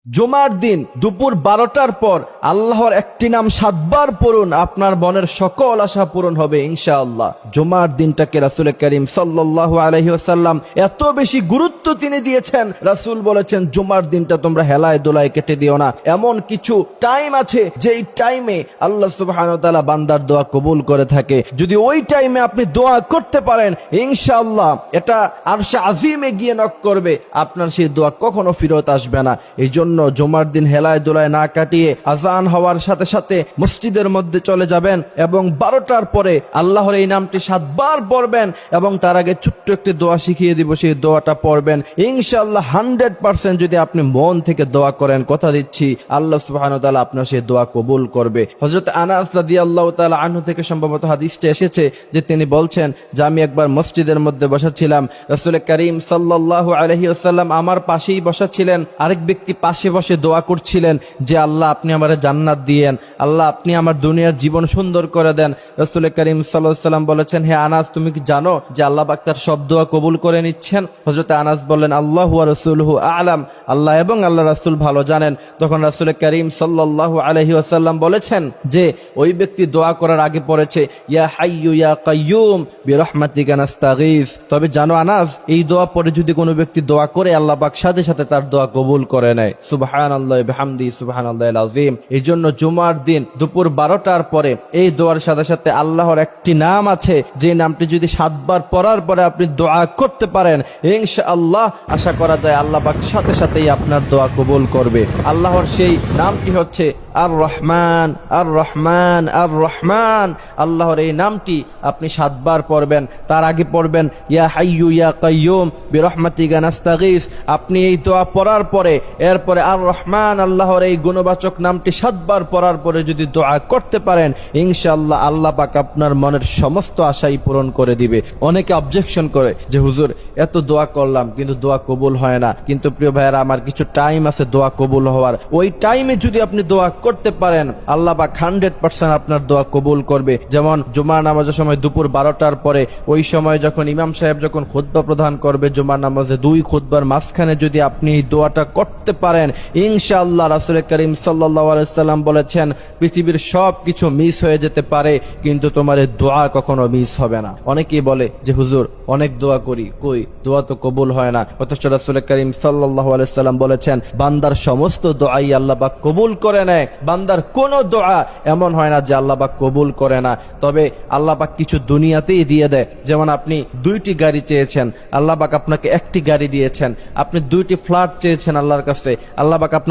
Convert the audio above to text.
জুমার দিন দুপুর 12টার পর আল্লাহর একটি নাম 7 বার পড়ুন, আপনার মনের সকল আশা পূরণ হবে ইনশাআল্লাহ। জুমার দিনটাকে রাসূল করিম সাল্লাল্লাহু আলাইহি ওয়াসাল্লাম এত বেশি গুরুত্ব তিনি দিয়েছেন। রাসূল বলেছেন জুমার দিনটা তোমরা হেলায় দোলায় কেটে দিও না। এমন কিছু টাইম আছে যেই টাইমে আল্লাহ সুবহানাহু ওয়া তাআলা বান্দার দোয়া কবুল করে থাকে। যদি ওই টাইমে আপনি দোয়া করতে পারেন ইনশাআল্লাহ এটা আরশে আজিমে গিয়ে নক করবে, আপনার সেই দোয়া কখনো ফেরত আসবে না। এই জন্য জুমার দিন হেলায় দোলায় না কাটিয়ে আজান হওয়ার সাথে সাথে মসজিদের মধ্যে চলে যাবেন এবং 12টার পরে আল্লাহর এই নামটি 7 বার পড়বেন এবং তার আগে ছোট্ট একটি দোয়া শিখিয়ে দিব, সেই দোয়াটা পড়বেন ইনশাআল্লাহ। 100% যদি আপনি মন থেকে দোয়া করেন, কথা দিচ্ছি আল্লাহ সুবহানাহু ওয়া তাআলা আপনার সেই দোয়া কবুল করবে। হযরত আনাস রাদিয়াল্লাহু তাআলা আনহু থেকে সম্ভবত হাদিসটা এসেছে যে তিনি বলছেন যে আমি একবার মসজিদের মধ্যে বসেছিলাম, রাসূল করিম সাল্লাল্লাহু আলাইহি ওয়াসাল্লাম আমার পাশেই বসা ছিলেন, আরেক ব্যক্তি পাশে বসে দোয়া করছিলেন যে আল্লাহ আপনি আমারে জান্নাত দিয়েন, আল্লাহ আপনি আমার দুনিয়ার জীবন সুন্দর করে দেন। রাসূল করিম সাল্লাল্লাহু আলাইহি ওয়াসাল্লাম বলেছেন, হে আনাস তুমি কি জানো যে আল্লাহ পাক তার সব দোয়া কবুল করে নিচ্ছেন? হযরত আনাস বললেন আল্লাহু ওয়া রাসূলুহু আ'লাম, আল্লাহ এবং আল্লাহ রাসূল ভালো জানেন। তখন রাসূল করিম সাল্লাল্লাহু আলাইহি ওয়াসাল্লাম বলেছেন যে ওই ব্যক্তি দোয়া করার আগে পড়েছে ইয়া হাইয়ু ইয়া কাইয়ুম বিরহমাতিকা নাস্তাগীস। তবে জানো আনাস, এই দোয়া পড়ে যদি কোনো ব্যক্তি দোয়া করে আল্লাহ পাক সাথে সাথে তার দোয়া কবুল করে নেয়। সুবহানাল্লাহি বিহামদি সুবহানাল্লাহিল আযীম। এই জন্য জুমার দিন দুপুর 12টার পরে এই দোয়ার সাথে সাথে আল্লাহর একটি নাম আছে যে নামটি যদি 7 বার পড়ার পরে আপনি দোয়া করতে পারেন ইনশাআল্লাহ আশা করা যায় আল্লাহ পাক সাথে সাথেই আপনার দোয়া কবুল করবে। আল্লাহর সেই নামটি হচ্ছে আর রহমান আর রহমান আর রহমান। আল্লাহর এই নামটি আপনি 7 বার পড়বেন, তার আগে পড়বেন ইয়া হাইয়ু ইয়া কাইয়ুম বিরহমাতিকা নাস্তাগীস। আপনি এই দোয়া পড়ার পরে এরপরে আর রহমান আল্লাহর এই গুণবাচক নামটি 7 বার পড়ার পরে যদি দোয়া করতে পারেন ইনশাআল্লাহ আল্লাহ পাক আপনার মনের সমস্ত আশাই পূরণ করে দিবে। অনেকে অবজেকশন করে যে হুজুর এত দোয়া করলাম কিন্তু দোয়া কবুল হয় না। কিন্তু প্রিয় ভাইয়েরা আমার, কিছু টাইম আছে দোয়া কবুল হওয়ার। ওই টাইমে যদি আপনি দোয়া করতে পারেন আল্লাহ পাক 100% আপনার দোয়া কবুল করবে। যেমন জুমার নামাজের সময় দুপুর 12টার পরে ওই সময় যখন ইমাম সাহেব যখন খুতবা প্রদান করবে জুমার নামাজে, 2 খুতবার মাঝখানে যদি আপনি এই দোয়াটা করতে পারেন ইনশাআল্লাহ রাসূল করিম সাল্লাল্লাহু আলাইহি ওয়াসাল্লাম বলেছেন পৃথিবীর সব কিছু মিস হয়ে যেতে পারে কিন্তু তোমার এই দোয়া কখনো মিস হবে না। অনেকেই বলে যে হুজুর অনেক দোয়া করি, কই দোয়া তো কবুল হয় না। অথচ রাসূল করিম সাল্লাল্লাহু আলাইহি ওয়াসাল্লাম বলেছেন বান্দার সমস্ত দোয়াই আল্লাহ পাক কবুল করে নেয়। বান্দার কোনো দোয়া এমন হয় না যে আল্লাহ পাক কবুল করে না। তবে আল্লাহ পাক কিছু দুনিয়াতেই দিয়ে দেয়। যেমন আপনি 2টি গাড়ি চেয়েছেন, আল্লাহ পাক আপনাকে 1টি গাড়ি দিয়েছেন। আপনি 2টি ফ্ল্যাট চেয়েছেন আল্লাহর কাছে, আল্লাহ পাক আপনাকে